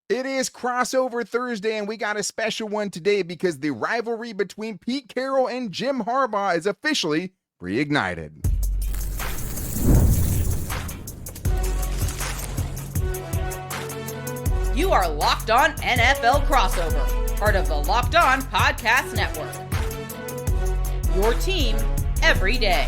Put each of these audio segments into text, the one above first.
It is crossover Thursday, and we got a special one today because the rivalry between Pete Carroll and Jim Harbaugh is officially reignited. You are Locked On NFL Crossover, part of the Locked On Podcast Network. Your team every day.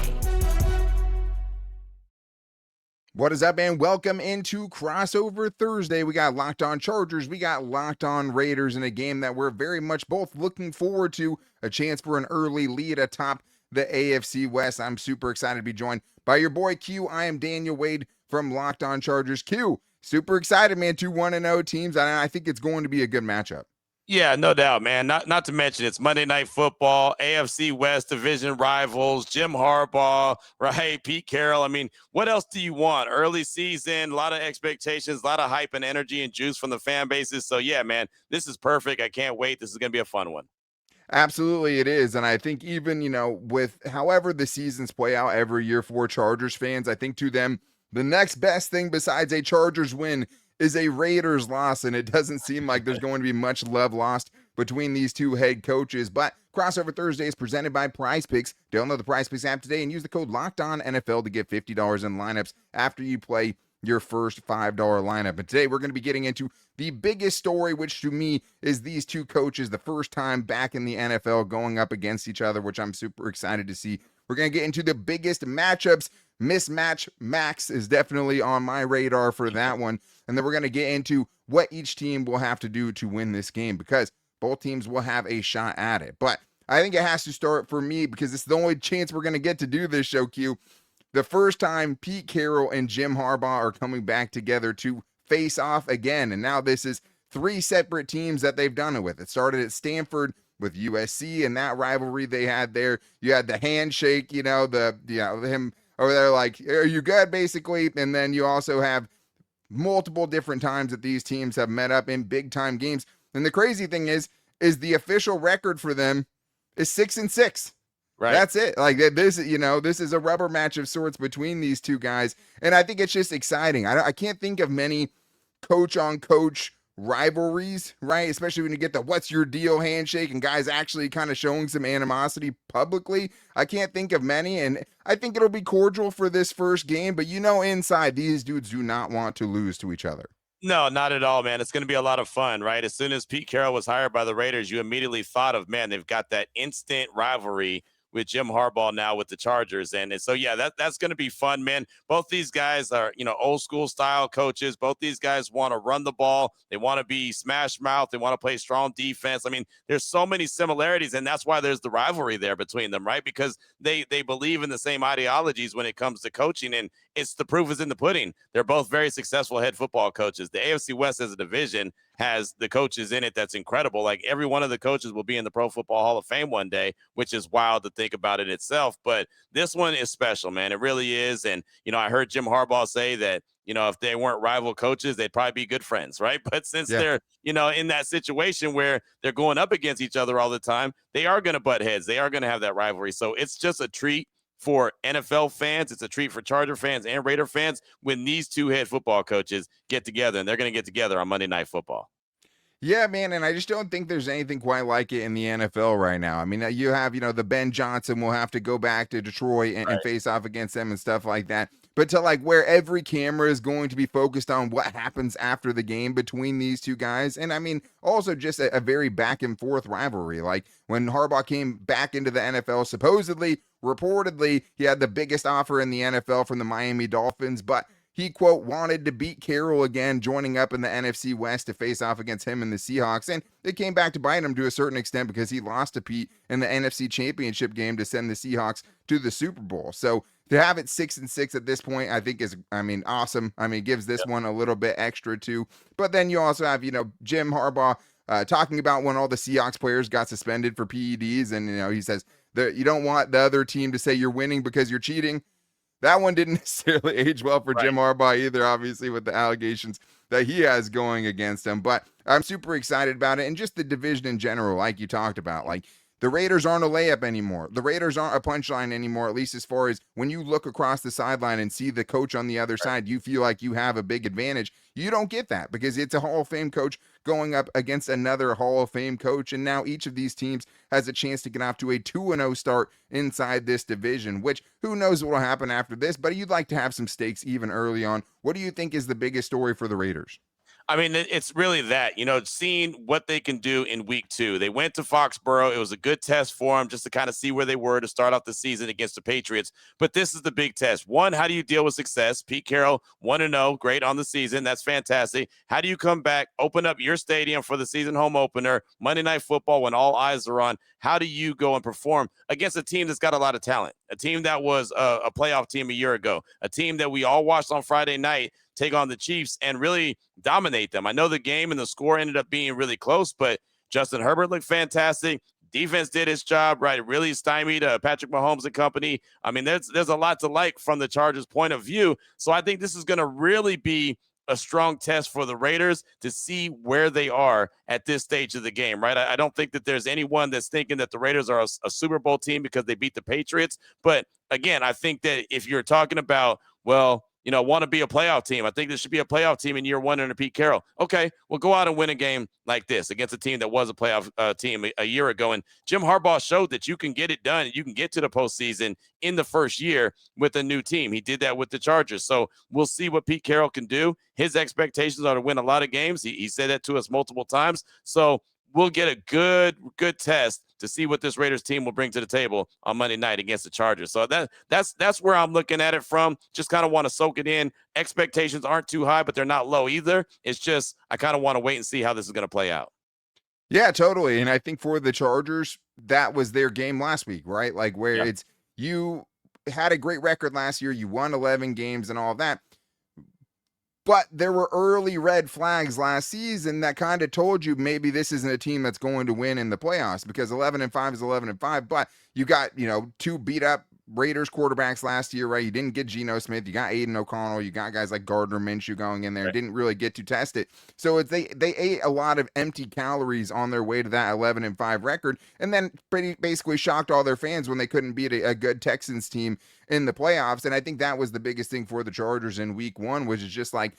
What is up, and welcome into Crossover Thursday. We got Locked On Chargers, we got Locked On Raiders in a game that we're very much both looking forward to, a chance for an early lead atop the AFC West. I'm super excited to be joined by your boy Q. I am Daniel Wade from Locked On Chargers. Q, super excited, man. 2-1-0 teams. I think it's going to be a good matchup. Yeah, no doubt, man. Not to mention it's Monday Night Football, AFC West division rivals, Jim Harbaugh, right? Pete Carroll. I mean, what else do you want? Early season, a lot of expectations, a lot of hype and energy and juice from the fan bases. So yeah, man, this is perfect. I can't wait. This is going to be a fun one. Absolutely, it is. And I think even, with however the seasons play out every year for Chargers fans, I think to them, the next best thing besides a Chargers win is a Raiders loss. And it doesn't seem like there's going to be much love lost between these two head coaches. But Crossover Thursday is presented by Prize Picks. Download the Prize Picks app today and use the code LOCKEDONNFL to get $50 in lineups after you play your first $5 lineup. And today we're going to be getting into the biggest story, which to me is these two coaches, the first time back in the NFL going up against each other, which I'm super excited to see. We're going to get into the biggest matchups. Mismatch Max is definitely on my radar for that one. And then we're going to get into what each team will have to do to win this game, because both teams will have a shot at it. But I think it has to start for me, because it's the only chance we're going to get to do this show, Q. The first time Pete Carroll and Jim Harbaugh are coming back together to face off again. And now this is three separate teams that they've done it with. It started at Stanford with USC and that rivalry they had there. You had the handshake, him over there like, are you good, basically? And then you also have multiple different times that these teams have met up in big time games. And the crazy thing is the official record for them is 6-6. Right. That's it. Like this, this is a rubber match of sorts between these two guys. And I think it's just exciting. I can't think of many coach on coach rivalries, right? Especially when you get the what's your deal handshake and guys actually kind of showing some animosity publicly. I can't think of many. And I think it'll be cordial for this first game. But inside, these dudes do not want to lose to each other. No, not at all, man. It's going to be a lot of fun, right? As soon as Pete Carroll was hired by the Raiders, you immediately thought of, man, they've got that instant rivalry with Jim Harbaugh now with the Chargers. And so, yeah, that's going to be fun, man. Both these guys are, old school style coaches. Both these guys want to run the ball. They want to be smash mouth. They want to play strong defense. I mean, there's so many similarities, and that's why there's the rivalry there between them, right? Because they believe in the same ideologies when it comes to coaching, and it's the proof is in the pudding. They're both very successful head football coaches. The AFC West as a division has the coaches in it that's incredible. Like every one of the coaches will be in the Pro Football Hall of Fame one day, which is wild to think about it itself. But this one is special, man. It really is. And, I heard Jim Harbaugh say that, if they weren't rival coaches, they'd probably be good friends, right? But since they're, in that situation where they're going up against each other all the time, they are going to butt heads. They are going to have that rivalry. So it's just a treat for NFL fans. It's a treat for Charger fans and Raider fans when these two head football coaches get together, and they're going to get together on Monday Night Football. Yeah, man, and I just don't think there's anything quite like it in the NFL right now. I mean, you have, the Ben Johnson will have to go back to Detroit and face off against them and stuff like that. But to where every camera is going to be focused on what happens after the game between these two guys. And I mean, also just a very back and forth rivalry. Like when Harbaugh came back into the NFL, supposedly, reportedly, he had the biggest offer in the NFL from the Miami Dolphins, but he, quote, wanted to beat Carroll again, joining up in the NFC West to face off against him and the Seahawks. And it came back to bite him to a certain extent because he lost to Pete in the NFC Championship game to send the Seahawks to the Super Bowl. So to have it 6-6 at this point, I think is, awesome. It gives this one a little bit extra too. But then you also have, Jim Harbaugh talking about when all the Seahawks players got suspended for PEDs. And, he says that you don't want the other team to say you're winning because you're cheating. That one didn't necessarily age well for Jim Harbaugh either, obviously, with the allegations that he has going against him. But I'm super excited about it. And just the division in general, like you talked about. Like, The Raiders aren't a layup anymore. The Raiders aren't a punchline anymore, at least as far as when you look across the sideline and see the coach on the other side, you feel like you have a big advantage. You don't get that because it's a Hall of Fame coach going up against another Hall of Fame coach. And now each of these teams has a chance to get off to a 2-0 start inside this division, which who knows what will happen after this, but you'd like to have some stakes even early on. What do you think is the biggest story for the Raiders? I mean, it's really that, seeing what they can do in week 2. They went to Foxborough. It was a good test for them just to kind of see where they were to start off the season against the Patriots. But this is the big test. One, how do you deal with success? Pete Carroll, 1-0, great on the season. That's fantastic. How do you come back, open up your stadium for the season home opener, Monday Night Football when all eyes are on? How do you go and perform against a team that's got a lot of talent, a team that was a playoff team a year ago, a team that we all watched on Friday night take on the Chiefs and really dominate them? I know the game and the score ended up being really close, but Justin Herbert looked fantastic. Defense did its job, right? It really stymied Patrick Mahomes and company. I mean, there's a lot to like from the Chargers' point of view. So I think this is going to really be a strong test for the Raiders to see where they are at this stage of the game, right? I don't think that there's anyone that's thinking that the Raiders are a Super Bowl team because they beat the Patriots. But again, I think that if you're talking about, well, want to be a playoff team, I think this should be a playoff team in year 1 under Pete Carroll. Okay, well, go out and win a game like this against a team that was a playoff team a year ago. And Jim Harbaugh showed that you can get it done. You can get to the postseason in the first year with a new team. He did that with the Chargers. So we'll see what Pete Carroll can do. His expectations are to win a lot of games. He said that to us multiple times. So we'll get a good test to see what this Raiders team will bring to the table on Monday night against the Chargers. So that's where I'm looking at it from. Just kind of want to soak it in. Expectations aren't too high, but they're not low either. It's just I kind of want to wait and see how this is going to play out. Yeah, totally. And I think for the Chargers, that was their game last week, right? Like where it's you had a great record last year, you won 11 games and all that. But there were early red flags last season that kind of told you maybe this isn't a team that's going to win in the playoffs, because 11-5 is 11-5. But you got, 2 beat up Raiders quarterbacks last year, right? You didn't get Geno Smith. You got Aiden O'Connell. You got guys like Gardner Minshew going in there. Right. Didn't really get to test it. So they ate a lot of empty calories on their way to that 11-5 record, and then basically shocked all their fans when they couldn't beat a good Texans team in the playoffs. And I think that was the biggest thing for the Chargers in week 1, which is just like,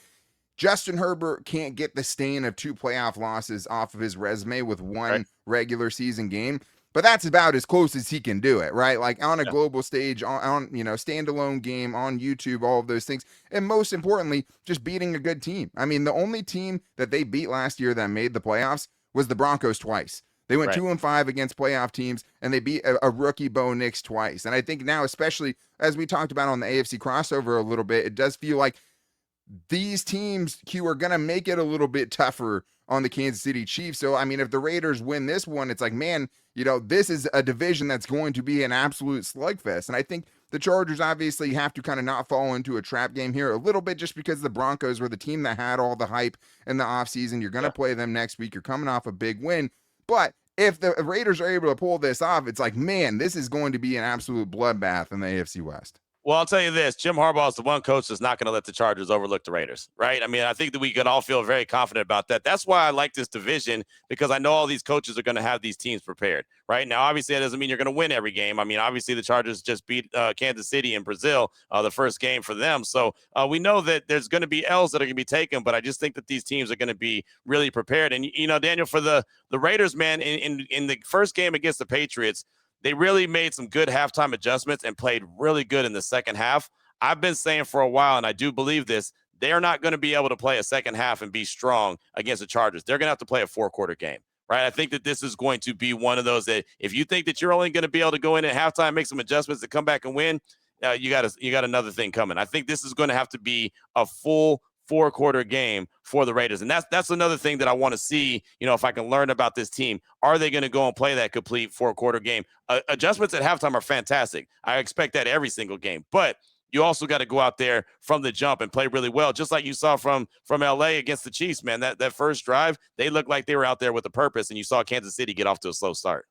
Justin Herbert can't get the stain of 2 playoff losses off of his resume with one regular season game, but that's about as close as he can do it, right? Like on a global stage, on standalone game, on YouTube, all of those things. And most importantly, just beating a good team. I mean, the only team that they beat last year that made the playoffs was the Broncos twice. They went 2-5 against playoff teams, and they beat a rookie Bo Nix twice. And I think now, especially as we talked about on the AFC crossover a little bit, it does feel like these teams, Q, are going to make it a little bit tougher on the Kansas City Chiefs. So, I mean, if the Raiders win this one, it's like, man, this is a division that's going to be an absolute slugfest. And I think the Chargers obviously have to kind of not fall into a trap game here a little bit, just because the Broncos were the team that had all the hype in the offseason. You're going to play them next week. You're coming off a big win. But if the Raiders are able to pull this off, it's like, man, this is going to be an absolute bloodbath in the AFC West. Well, I'll tell you this, Jim Harbaugh is the one coach that's not going to let the Chargers overlook the Raiders, right? I mean, I think that we can all feel very confident about that. That's why I like this division, because I know all these coaches are going to have these teams prepared, right? Now, obviously, that doesn't mean you're going to win every game. I mean, obviously, the Chargers just beat Kansas City in Brazil, the first game for them. So we know that there's going to be L's that are going to be taken, but I just think that these teams are going to be really prepared. And, Daniel, for the Raiders, man, in the first game against the Patriots, they really made some good halftime adjustments and played really good in the second half. I've been saying for a while, and I do believe this, they're not going to be able to play a second half and be strong against the Chargers. They're going to have to play a 4-quarter game, right? I think that this is going to be one of those that if you think that you're only going to be able to go in at halftime, make some adjustments to come back and win, you got another thing coming. I think this is going to have to be a full 4-quarter game for the Raiders. And that's another thing that I want to see, if I can learn about this team. Are they going to go and play that complete 4-quarter game? Adjustments at halftime are fantastic. I expect that every single game. But you also got to go out there from the jump and play really well, just like you saw from LA against the Chiefs, man. That first drive, they looked like they were out there with a purpose, and you saw Kansas City get off to a slow start.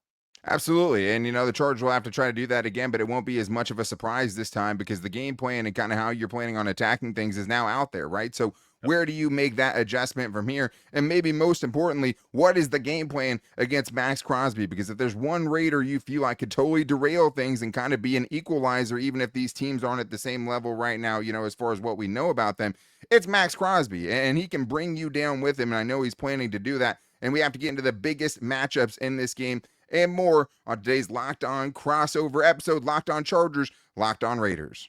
Absolutely. And, the Chargers will have to try to do that again, but it won't be as much of a surprise this time because the game plan and kind of how you're planning on attacking things is now out there, right? So Where do you make that adjustment from here? And maybe most importantly, what is the game plan against Maxx Crosby? Because if there's one Raider you feel like could totally derail things and kind of be an equalizer, even if these teams aren't at the same level right now, as far as what we know about them, it's Maxx Crosby. And he can bring you down with him. And I know he's planning to do that. And we have to get into the biggest matchups in this game and more on today's Locked On crossover episode, Locked On Chargers, Locked On Raiders.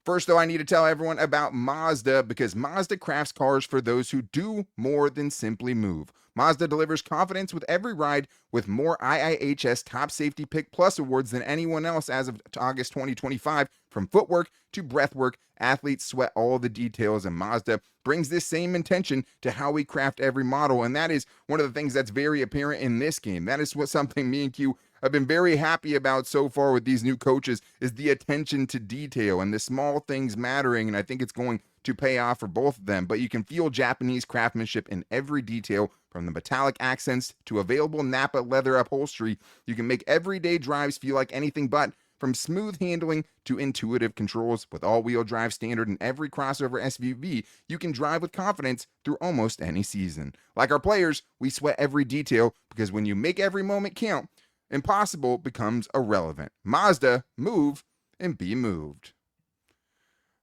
First, though, I need to tell everyone about Mazda because Mazda crafts cars for those who do more than simply move. Mazda delivers confidence with every ride with more IIHS Top Safety Pick Plus awards than anyone else as of August 2025. From footwork to breathwork, athletes sweat all the details, and Mazda brings this same intention to how we craft every model, and that is one of the things that's very apparent in this game. That is something me and Q have been very happy about so far with these new coaches is the attention to detail and the small things mattering, and I think it's going to pay off for both of them. But you can feel Japanese craftsmanship in every detail, from the metallic accents to available Napa leather upholstery. You can make everyday drives feel like anything but. From smooth handling to intuitive controls, with all-wheel drive standard in every crossover SUV, you can drive with confidence through almost any season. Like our players, we sweat every detail because when you make every moment count, impossible becomes irrelevant. Mazda, move and be moved.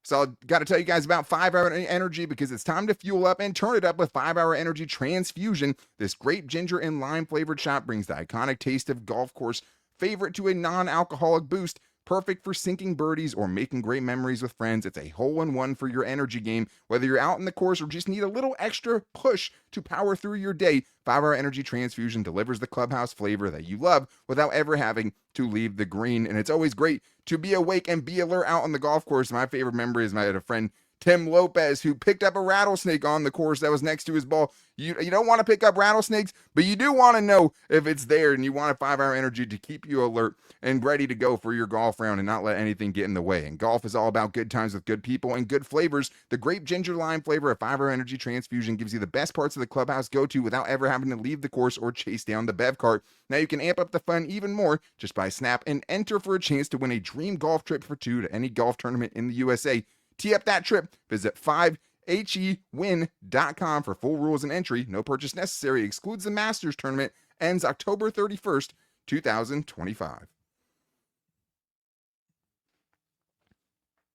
So I got to tell you guys about 5-Hour Energy because it's time to fuel up and turn it up with 5-Hour Energy Transfusion. This grape, ginger, and lime flavored shot brings the iconic taste of golf course favorite to a non-alcoholic boost, perfect for sinking birdies or making great memories with friends. It's a hole-in-one for your energy game. Whether you're out in the course or just need a little extra push to power through your day, 5-Hour Energy Transfusion delivers the clubhouse flavor that you love without ever having to leave the green. And it's always great to be awake and be alert out on the golf course. My favorite memory is I had a friend, Tim Lopez, who picked up a rattlesnake on the course that was next to his ball. You don't want to pick up rattlesnakes, but you do want to know if it's there, and you want a 5-Hour Energy to keep you alert and ready to go for your golf round and not let anything get in the way. And golf is all about good times with good people and good flavors. The grape, ginger, lime flavor of 5-Hour Energy Transfusion gives you the best parts of the clubhouse go-to without ever having to leave the course or chase down the bev cart. Now you can amp up the fun even more just by Snap and enter for a chance to win a dream golf trip for two to any golf tournament in the USA. Tee up that trip. Visit 5hewin.com for full rules and entry. No purchase necessary. Excludes the Masters tournament. Ends October 31st, 2025.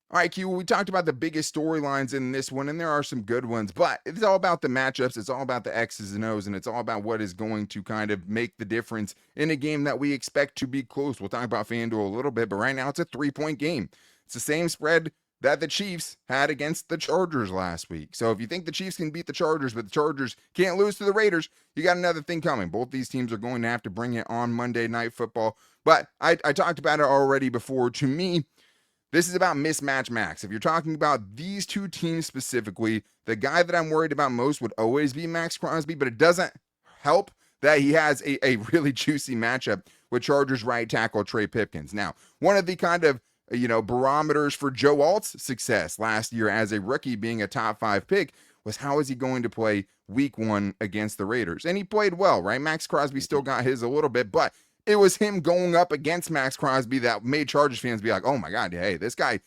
All right, Q, we talked about the biggest storylines in this one, and there are some good ones, but it's all about the matchups. It's all about the X's and O's, and it's all about what is going to kind of make the difference in a game that we expect to be close. We'll talk about FanDuel a little bit, but right now it's a 3-point game. It's the same spread that the Chiefs had against the Chargers last week. So if you think the Chiefs can beat the Chargers, but the Chargers can't lose to the Raiders, you got another thing coming. Both these teams are going to have to bring it on Monday Night Football. But I talked about it already before. To me, this is about mismatch max. If you're talking about these two teams specifically, the guy that I'm worried about most would always be Maxx Crosby, but it doesn't help that he has a really juicy matchup with Chargers right tackle Trey Pipkins. Now, one of the kind of barometers for Joe Alt's success last year as a rookie being a top 5 pick was how is he going to play week 1 against the Raiders? And he played well, right? Maxx Crosby still got his a little bit, but it was him going up against Maxx Crosby that made Chargers fans be like, oh my God, hey, this guy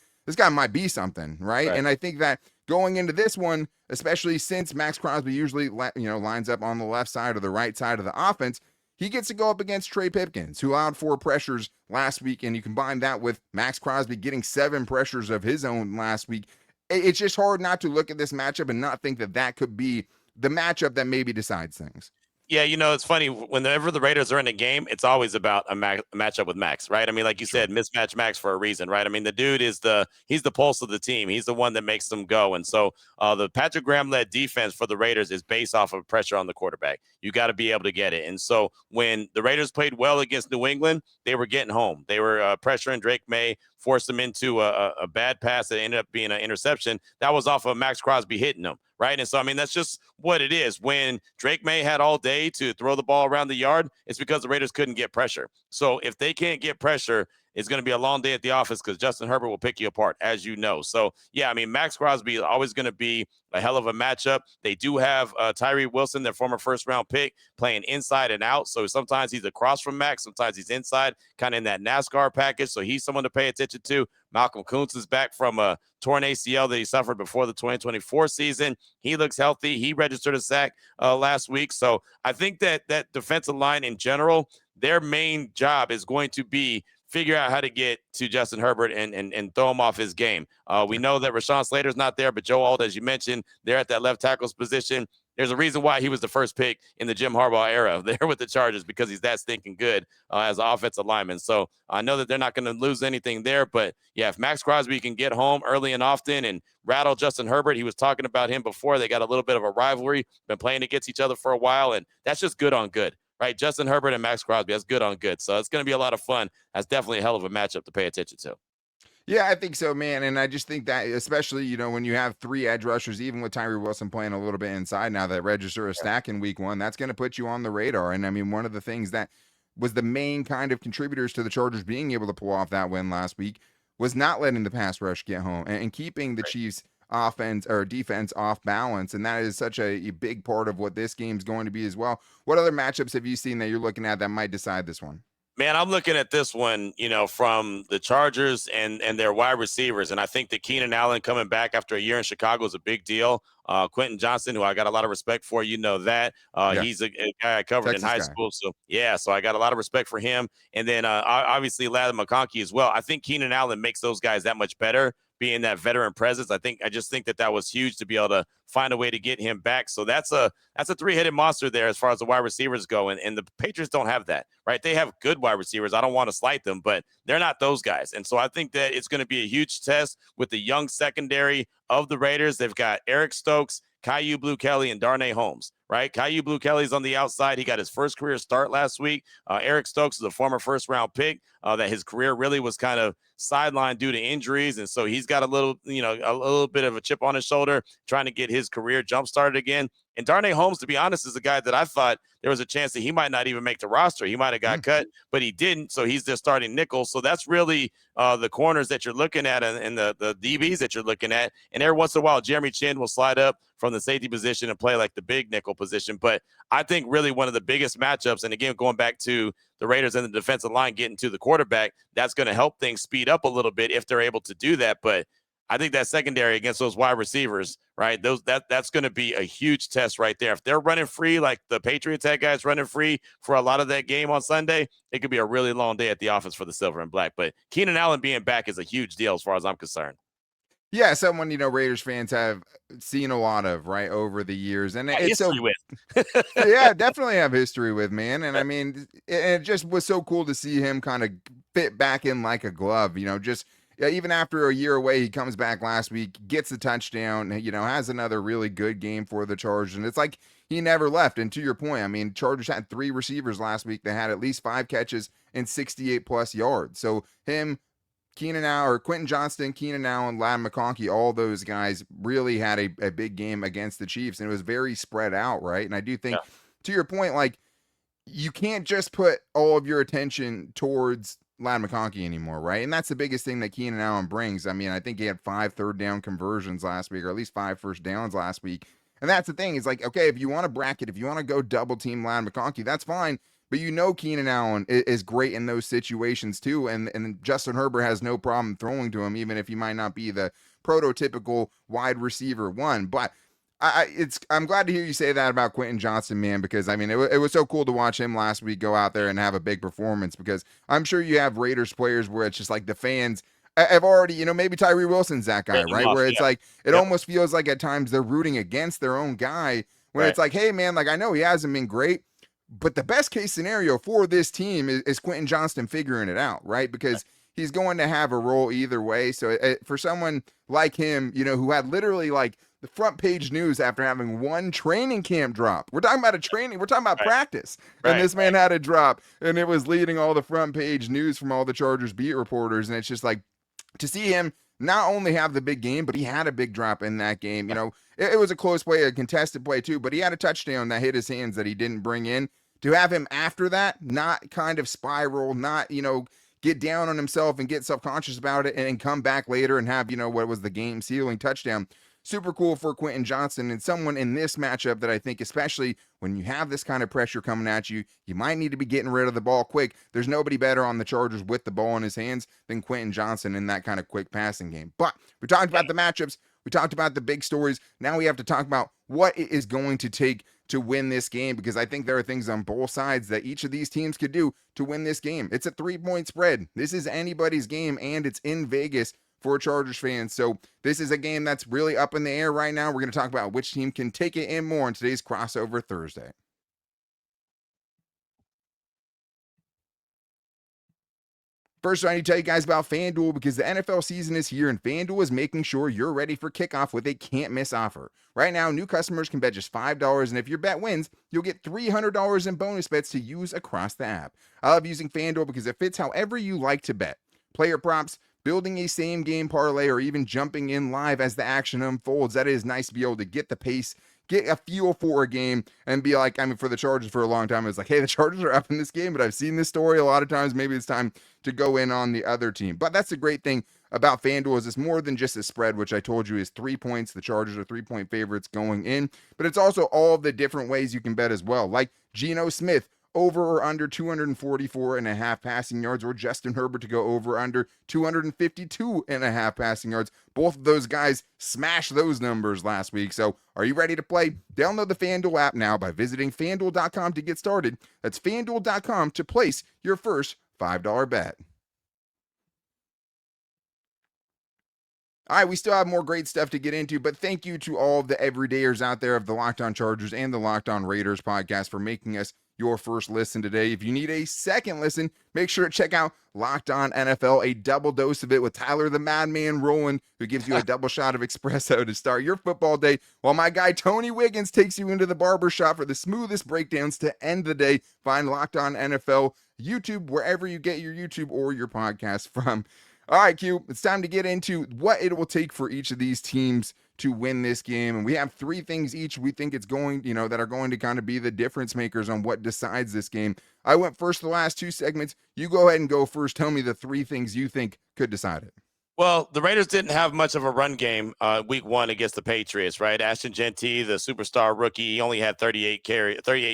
might be something, right? And I think that going into this one, especially since Maxx Crosby usually, lines up on the left side or the right side of the offense, he gets to go up against Trey Pipkins, who allowed 4 pressures last week, and you combine that with Maxx Crosby getting 7 pressures of his own last week. It's just hard not to look at this matchup and not think that could be the matchup that maybe decides things. Yeah, it's funny. Whenever the Raiders are in a game, it's always about a matchup with Maxx, right? I mean, like you said, mismatch Maxx for a reason, right? I mean, the dude he's the pulse of the team. He's the one that makes them go. And so the Patrick Graham-led defense for the Raiders is based off of pressure on the quarterback. You got to be able to get it. And so when the Raiders played well against New England, they were getting home. They were pressuring Drake May, forced him into a bad pass that ended up being an interception. That was off of Maxx Crosby hitting him, right? And so, I mean, that's just what it is. When Drake May had all day to throw the ball around the yard, it's because the Raiders couldn't get pressure. So if they can't get pressure, it's going to be a long day at the office because Justin Herbert will pick you apart, as you know. So, yeah, I mean, Maxx Crosby is always going to be a hell of a matchup. They do have Tyree Wilson, their former first-round pick, playing inside and out. So sometimes he's across from Max, sometimes he's inside, kind of in that NASCAR package. So he's someone to pay attention to. Malcolm Kuntz is back from a torn ACL that he suffered before the 2024 season. He looks healthy. He registered a sack last week. So I think that defensive line in general, their main job is going to be figure out how to get to Justin Herbert and throw him off his game. We know that Rashawn Slater's not there, but Joe Alt, as you mentioned, they're at that left tackle's position. There's a reason why he was the first pick in the Jim Harbaugh era there with the Chargers, because he's that stinking good as an offensive lineman. So I know that they're not going to lose anything there. But, yeah, if Maxx Crosby can get home early and often and rattle Justin Herbert, he was talking about him before. They got a little bit of a rivalry, been playing against each other for a while, and that's just good on good. Right, Justin Herbert and Maxx Crosby, that's good on good. So it's going to be a lot of fun. That's definitely a hell of a matchup to pay attention to. Yeah, I think so, man. And I just think that, especially, when you have 3 edge rushers, even with Tyree Wilson playing a little bit inside now that register a stack in week 1, that's going to put you on the radar. And I mean, one of the things that was the main kind of contributors to the Chargers being able to pull off that win last week was not letting the pass rush get home and keeping the Chiefs offense or defense off balance. And that is such a big part of what this game's going to be as well. What other matchups have you seen that you're looking at that might decide this one? Man, I'm looking at this one, from the Chargers and their wide receivers. And I think that Keenan Allen coming back after a year in Chicago is a big deal. Quentin Johnston, who I got a lot of respect for, that. Yeah. He's a guy I covered Texas in high guy. school. So, yeah, so I got a lot of respect for him. And then obviously Ladd McConkey as well. I think Keenan Allen makes those guys that much better, being that veteran presence. I just think that was huge to be able to find a way to get him back. So that's a 3-headed monster there as far as the wide receivers go. And the Patriots don't have that, right? They have good wide receivers. I don't want to slight them, but they're not those guys. And so I think that it's going to be a huge test with the young secondary of the Raiders. They've got Eric Stokes, Kyu Blue Kelly, and Darnay Holmes, right? Kyu Blue Kelly's on the outside. He got his first career start last week. Eric Stokes is a former first-round pick that his career really was kind of sidelined due to injuries. And so he's got a little bit of a chip on his shoulder trying to get his career jump-started again. And Darnay Holmes, to be honest, is a guy that I thought there was a chance that he might not even make the roster. He might have got cut, but he didn't. So he's just starting nickel. So that's really the corners that you're looking at and the DBs that you're looking at. And every once in a while, Jeremy Chin will slide up from the safety position and play like the big nickel position. But I think really one of the biggest matchups, and again, going back to the Raiders and the defensive line getting to the quarterback, that's going to help things speed up a little bit if they're able to do that. But I think that secondary against those wide receivers, right? That's going to be a huge test right there. If they're running free, like the Patriots had guys running free for a lot of that game on Sunday, it could be a really long day at the office for the Silver and Black. But Keenan Allen being back is a huge deal as far as I'm concerned. Yeah, someone Raiders fans have seen a lot of, right, over the years, and it's so yeah, definitely have history with, man. And I mean, it just was so cool to see him kind of fit back in like a glove. Even after a year away, he comes back last week, gets the touchdown, has another really good game for the Chargers, and it's like he never left. And to your point, I mean, Chargers had 3 receivers last week that had at least 5 catches and 68 plus yards. So him, Keenan Allen, or Quentin Johnston, Keenan Allen, Ladd McConkey, all those guys really had a big game against the Chiefs, and it was very spread out, right? And I do think, to your point, like, you can't just put all of your attention towards Ladd McConkey anymore, right? And that's the biggest thing that Keenan Allen brings. I mean, I think he had 5 third-down conversions last week, or at least 5 first downs last week. And that's the thing. It's like, okay, if you want to bracket, if you want to go double-team Ladd McConkey, that's fine. But Keenan Allen is great in those situations too, and Justin Herbert has no problem throwing to him, even if he might not be the prototypical wide receiver one. But I'm glad to hear you say that about Quentin Johnston, man, because I mean it was so cool to watch him last week go out there and have a big performance, because I'm sure you have Raiders players where it's just like the fans have already, maybe Tyree Wilson's that guy, right? Where it's like it almost feels like at times they're rooting against their own guy, when it's like, hey man, like I know he hasn't been great, but the best case scenario for this team is Quentin Johnston figuring it out, right? Because he's going to have a role either way. So for someone like him, who had literally like the front page news after having one training camp drop. We're talking about we're talking about practice. And this man had a drop, and it was leading all the front page news from all the Chargers beat reporters. And it's just like, to see him not only have the big game, but he had a big drop in that game. It was a close play, a contested play too, but he had a touchdown that hit his hands that he didn't bring in. To have him after that not kind of spiral, not, get down on himself and get self-conscious about it and come back later and have, what was the game sealing touchdown. Super cool for Quentin Johnson and someone in this matchup that I think, especially when you have this kind of pressure coming at you, you might need to be getting rid of the ball quick. There's nobody better on the Chargers with the ball in his hands than Quentin Johnson in that kind of quick passing game. But we talked about the matchups. We talked about the big stories. Now we have to talk about what it is going to take to win this game, because I think there are things on both sides that each of these teams could do to win this game. It's a 3-point spread. This is anybody's game, and it's in Vegas for Chargers fans. So this is a game that's really up in the air right now. We're going to talk about which team can take it in more on today's Crossover Thursday. First, I need to tell you guys about FanDuel, because the NFL season is here, and FanDuel is making sure you're ready for kickoff with a can't-miss offer. Right now, new customers can bet just $5, and if your bet wins, you'll get $300 in bonus bets to use across the app. I love using FanDuel because it fits however you like to bet. Player props, building a same-game parlay, or even jumping in live as the action unfolds. That is nice to be able to get the pace, get a feel for a game, and be like, for the Chargers for a long time, it's like, hey, the Chargers are up in this game, but I've seen this story a lot of times. Maybe it's time to go in on the other team. But that's the great thing about FanDuel, is it's more than just a spread, which I told you is 3 points. The Chargers are 3-point favorites going in, but it's also all the different ways you can bet as well, like Geno Smith over or under 244.5 passing yards, or Justin Herbert to go over under 252.5 passing yards. Both of those guys smashed those numbers last week. So are you ready to play? Download the FanDuel app now by visiting FanDuel.com to get started. That's FanDuel.com to place your first $5 bet. All right, we still have more great stuff to get into, but thank you to all of the everydayers out there of the Locked On Chargers and the Locked On Raiders podcast for making us your first listen today. If you need a second listen, make sure to check out Locked On NFL, a double dose of it with Tyler the Madman Rowland, who gives you a double shot of espresso to start your football day, while my guy Tony Wiggins takes you into the barbershop for the smoothest breakdowns to end the day. Find Locked On NFL YouTube wherever you get your YouTube or your podcast from. All right, Q, it's time to get into what it will take for each of these teams to win this game. And we have 3 things each we think it's going, that are going to kind of be the difference makers on what decides this game. I went first the last 2 segments. You go ahead and go first. Tell me the 3 things you think could decide it. Well, the Raiders didn't have much of a run game week 1 against the Patriots, right? Ashton Genty, the superstar rookie, he only had 38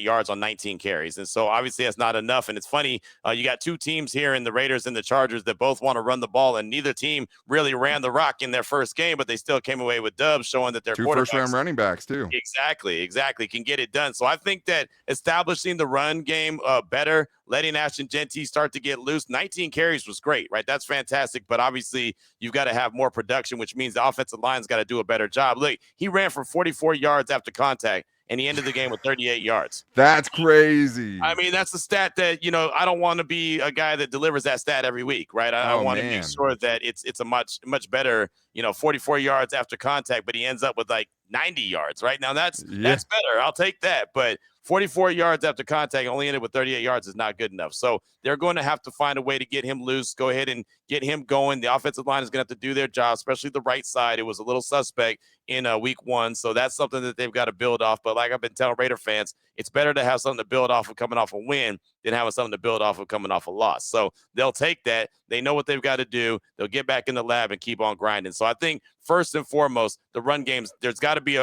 yards on 19 carries. And so obviously that's not enough. And it's funny, you got 2 teams here in the Raiders and the Chargers that both want to run the ball, and neither team really ran the rock in their first game, but they still came away with dubs, showing that their 2 first-round running backs too. Exactly, can get it done. So I think that establishing the run game better, letting Ashton Genty start to get loose. 19 carries was great, right? That's fantastic. But obviously, you've got to have more production, which means the offensive line's got to do a better job. Look, he ran for 44 yards after contact, and he ended the game with 38 yards. That's crazy. That's the stat that, I don't want to be a guy that delivers that stat every week, right? I want to make sure that it's a much better, 44 yards after contact, but he ends up with like 90 yards, right? Now that's better. I'll take that. But 44 yards after contact, only ended with 38 yards is not good enough. So they're going to have to find a way to get him loose, go ahead and get him going. The offensive line is going to have to do their job, especially the right side. It was a little suspect in week 1. So that's something that they've got to build off. But like I've been telling Raider fans, it's better to have something to build off of coming off a win than having something to build off of coming off a loss. So they'll take that. They know what they've got to do. They'll get back in the lab and keep on grinding. So I think first and foremost, the run games, there's got to be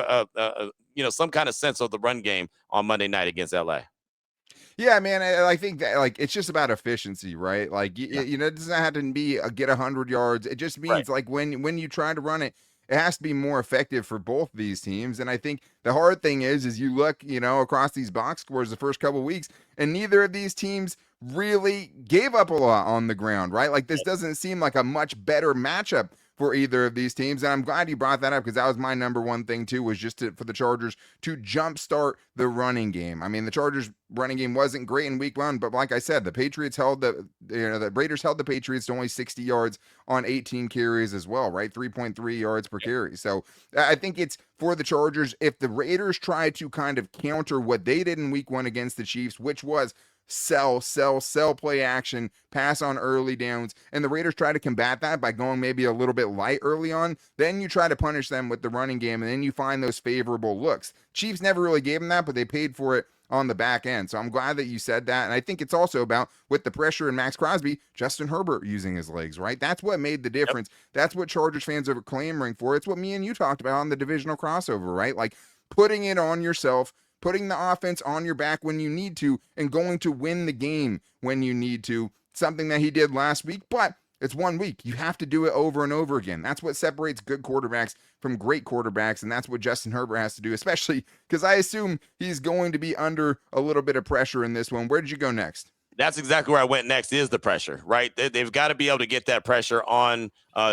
some kind of sense of the run game on Monday night against LA. Yeah, man, I think that it's just about efficiency, right? It doesn't have to be get 100 yards. It just means when you try to run it, it has to be more effective for both these teams. And I think the hard thing is you look, across these box scores the first couple of weeks, and neither of these teams really gave up a lot on the ground, right? This doesn't seem like a much better matchup for either of these teams. And I'm glad you brought that up, because that was my number one thing too, was just for the Chargers to jumpstart the running game. The Chargers running game wasn't great in week 1, but like I said, the Patriots held the Raiders held the Patriots to only 60 yards on 18 carries as well, right? 3.3 yards per carry. So I think it's for the Chargers, if the Raiders try to kind of counter what they did in week 1 against the Chiefs, which was sell play action, pass on early downs, and the Raiders try to combat that by going maybe a little bit light early on, then you try to punish them with the running game, and then you find those favorable looks. Chiefs never really gave them that, but they paid for it on the back end. So I'm glad that you said that. And I think it's also about, with the pressure in Maxx Crosby, Justin Herbert using his legs, right? That's what made the difference. Yep. That's what Chargers fans are clamoring for. It's what me and you talked about on the divisional crossover, right? Like putting it on yourself, putting the offense on your back when you need to, and going to win the game when you need to. Something that he did last week, but it's 1 week. You have to do it over and over again. That's what separates good quarterbacks from great quarterbacks, and that's what Justin Herbert has to do, especially because I assume he's going to be under a little bit of pressure in this one. Where did you go next? That's exactly where I went next, is the pressure, right? They've got to be able to get that pressure on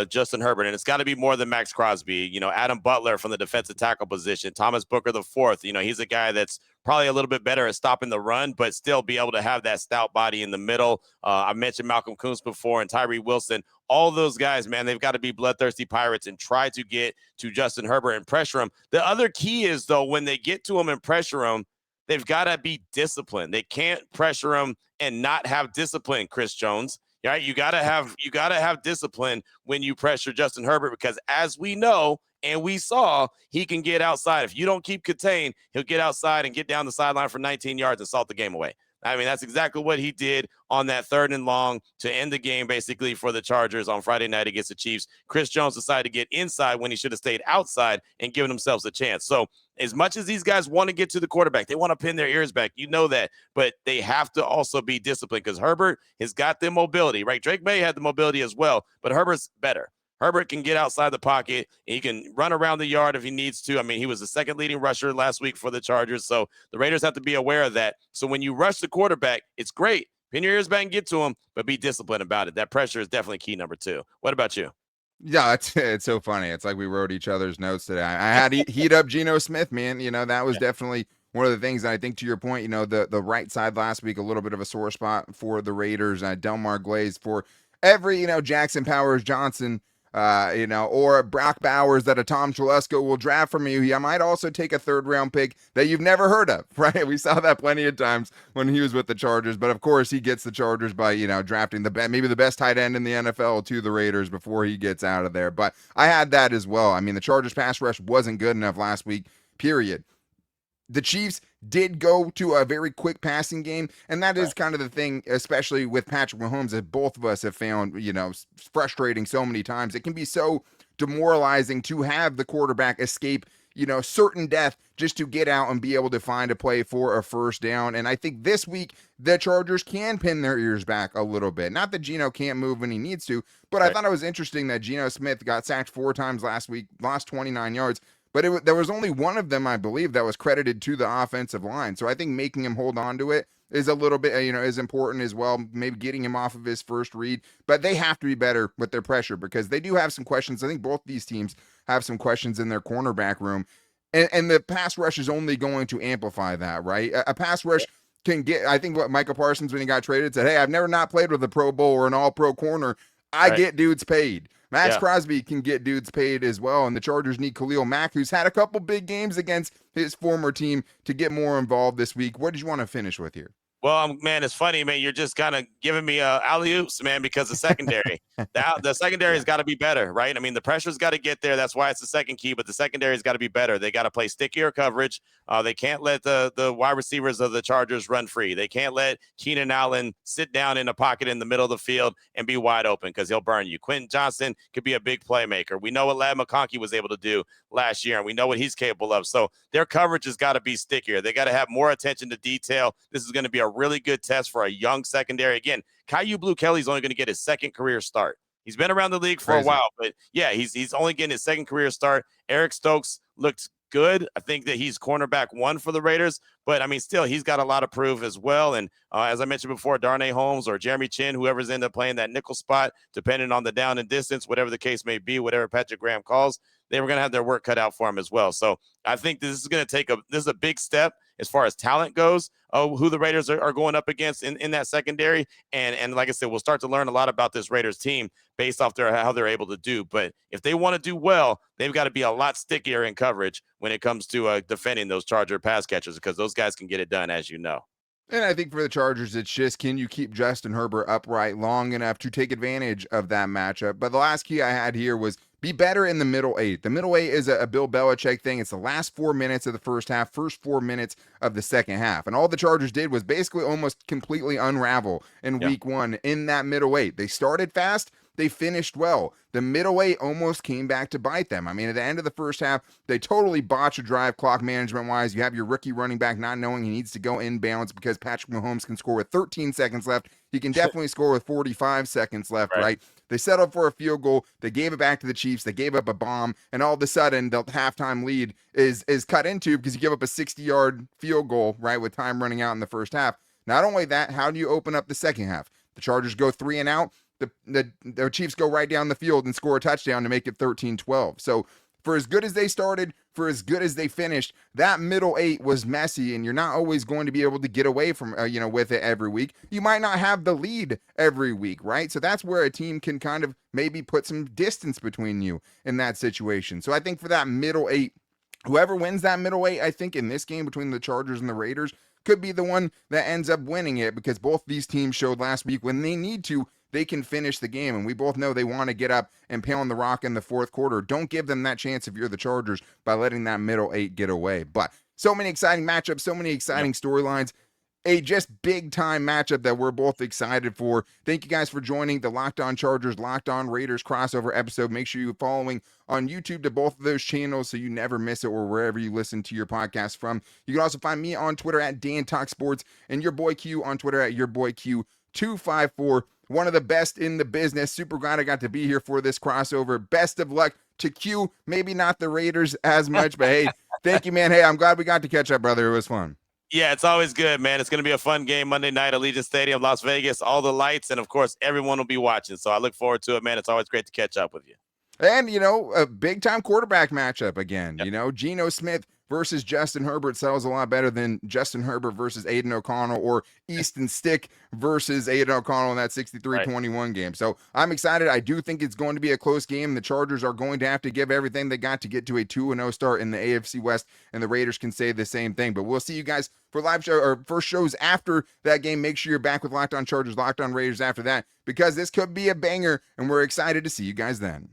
Justin Herbert, and it's got to be more than Maxx Crosby. Adam Butler from the defensive tackle position, Thomas Booker the fourth. He's a guy that's probably a little bit better at stopping the run, but still be able to have that stout body in the middle. I mentioned Malcolm Kuntz before and Tyree Wilson. All those guys, man, they've got to be bloodthirsty Pirates and try to get to Justin Herbert and pressure him. The other key is, though, when they get to him and pressure him, they've got to be disciplined. They can't pressure him and not have discipline, Chris Jones. Right? You gotta have discipline when you pressure Justin Herbert, because as we know and we saw, he can get outside. If you don't keep contained, he'll get outside and get down the sideline for 19 yards and salt the game away. I mean, that's exactly what he did on that 3rd and long to end the game, basically, for the Chargers on Friday night against the Chiefs. Chris Jones decided to get inside when he should have stayed outside and given themselves a chance. So as much as these guys want to get to the quarterback, they want to pin their ears back. You know that. But they have to also be disciplined, because Herbert has got the mobility, right? Drake May had the mobility as well, but Herbert's better. Herbert can get outside the pocket. He can run around the yard if he needs to. I mean, he was the second leading rusher last week for the Chargers, so the Raiders have to be aware of that. So when you rush the quarterback, it's great. Pin your ears back and get to him, but be disciplined about it. That pressure is definitely key number 2. What about you? Yeah, it's so funny. It's like we wrote each other's notes today. I had heat up Geno Smith, man. That was definitely one of the things. And I think, to your point, the right side last week, a little bit of a sore spot for the Raiders. Delmar Glaze for every, Jackson Powers Johnson, or Brock Bowers that a Tom Telesco will draft from you. I might also take a 3rd round pick that you've never heard of, right? We saw that plenty of times when he was with the Chargers, but of course he gets the Chargers by, drafting maybe the best tight end in the NFL to the Raiders before he gets out of there. But I had that as well. I mean, the Chargers pass rush wasn't good enough last week, period. The Chiefs did go to a very quick passing game, and that is kind of the thing, especially with Patrick Mahomes, that both of us have found, frustrating so many times. It can be so demoralizing to have the quarterback escape, certain death just to get out and be able to find a play for a first down. And I think this week the Chargers can pin their ears back a little bit. Not that Geno can't move when he needs to, but I thought it was interesting that Geno Smith got sacked 4 times last week, lost 29 yards. But there was only one of them, I believe, that was credited to the offensive line. So I think making him hold on to it is a little bit, is important as well. Maybe getting him off of his first read. But they have to be better with their pressure, because they do have some questions. I think both these teams have some questions in their cornerback room. And the pass rush is only going to amplify that, right? A pass rush can get, I think what Michael Parsons, when he got traded, said, hey, I've never not played with a Pro Bowl or an all-pro corner. I get dudes paid. Maxx Crosby can get dudes paid as well, and the Chargers need Khalil Mack, who's had a couple big games against his former team, to get more involved this week. What did you want to finish with here? Well, man, it's funny, man. You're just kind of giving me alley-oops, man, because the secondary. the secondary has got to be better, right? I mean, the pressure's got to get there. That's why it's the second key, but the secondary has got to be better. They got to play stickier coverage. They can't let the wide receivers of the Chargers run free. They can't let Keenan Allen sit down in a pocket in the middle of the field and be wide open, because he'll burn you. Quentin Johnson could be a big playmaker. We know what Ladd McConkey was able to do last year, and we know what he's capable of. So their coverage has got to be stickier. They got to have more attention to detail. This is going to be a really good test for a young secondary. Again, Caillou Blue-Kelly's only going to get his 2nd career start. He's been around the league for a while, but he's only getting his 2nd career start. Eric Stokes looked good. I think that he's cornerback 1 for the Raiders, but I mean, still, he's got a lot of proof as well. And as I mentioned before, Darnay Holmes or Jeremy Chin, whoever's ended up playing that nickel spot, depending on the down and distance, whatever the case may be, whatever Patrick Graham calls, they were going to have their work cut out for him as well. So I think this is a big step as far as talent goes, who the Raiders are going up against in that secondary. And like I said, we'll start to learn a lot about this Raiders team based off how they're able to do. But if they want to do well, they've got to be a lot stickier in coverage when it comes to defending those Charger pass catchers, because those guys can get it done, as you know. And I think for the Chargers, it's just, can you keep Justin Herbert upright long enough to take advantage of that matchup? But the last key I had here was be better in the middle 8. The middle 8 is a Bill Belichick thing. It's the last 4 minutes of the first half, first 4 minutes of the second half. And all the Chargers did was basically almost completely unravel in week 1 in that middle 8. They started fast. They finished well. The middle 8 almost came back to bite them. I mean, at the end of the first half, they totally botch a drive clock management-wise. You have your rookie running back not knowing he needs to go inbounds because Patrick Mahomes can score with 13 seconds left. He can definitely score with 45 seconds left, right? They settled for a field goal. They gave it back to the Chiefs. They gave up a bomb. And all of a sudden, the halftime lead is cut into because you give up a 60-yard field goal, right, with time running out in the first half. Not only that, how do you open up the second half? The Chargers go 3 and out. The Chiefs go right down the field and score a touchdown to make it 13-12. So for as good as they started, for as good as they finished, that middle 8 was messy, and you're not always going to be able to get away from, with it every week. You might not have the lead every week, right? So that's where a team can kind of maybe put some distance between you in that situation. So I think for that middle 8, whoever wins that middle 8, I think in this game between the Chargers and the Raiders could be the one that ends up winning it, because both these teams showed last week when they need to, they can finish the game. And we both know they want to get up and pound the rock in the fourth quarter. Don't give them that chance if you're the Chargers by letting that middle 8 get away. But so many exciting matchups, so many exciting storylines. A just big time matchup that we're both excited for. Thank you guys for joining the Locked On Chargers, Locked On Raiders crossover episode. Make sure you're following on YouTube to both of those channels so you never miss it, or wherever you listen to your podcast from. You can also find me on Twitter at Dan Talk Sports, and your boy Q on Twitter at yourboyQ254. One of the best in the business. Super glad I got to be here for this crossover. Best of luck to Q. Maybe not the Raiders as much, but hey, thank you, man. Hey, I'm glad we got to catch up, brother. It was fun. Yeah, it's always good, man. It's going to be a fun game Monday night at Allegiant Stadium, Las Vegas, all the lights, and, of course, everyone will be watching. So I look forward to it, man. It's always great to catch up with you. And, a big-time quarterback matchup again. Yep. Geno Smith versus Justin Herbert sells a lot better than Justin Herbert versus Aiden O'Connell, or Easton Stick versus Aiden O'Connell in that 63-21 game. So I'm excited. I do think it's going to be a close game. The Chargers are going to have to give everything they got to get to a 2-0 start in the AFC West, and the Raiders can say the same thing. But we'll see you guys for live show or first shows after that game. Make sure you're back with Locked On Chargers, Locked On Raiders after that, because this could be a banger, and we're excited to see you guys then.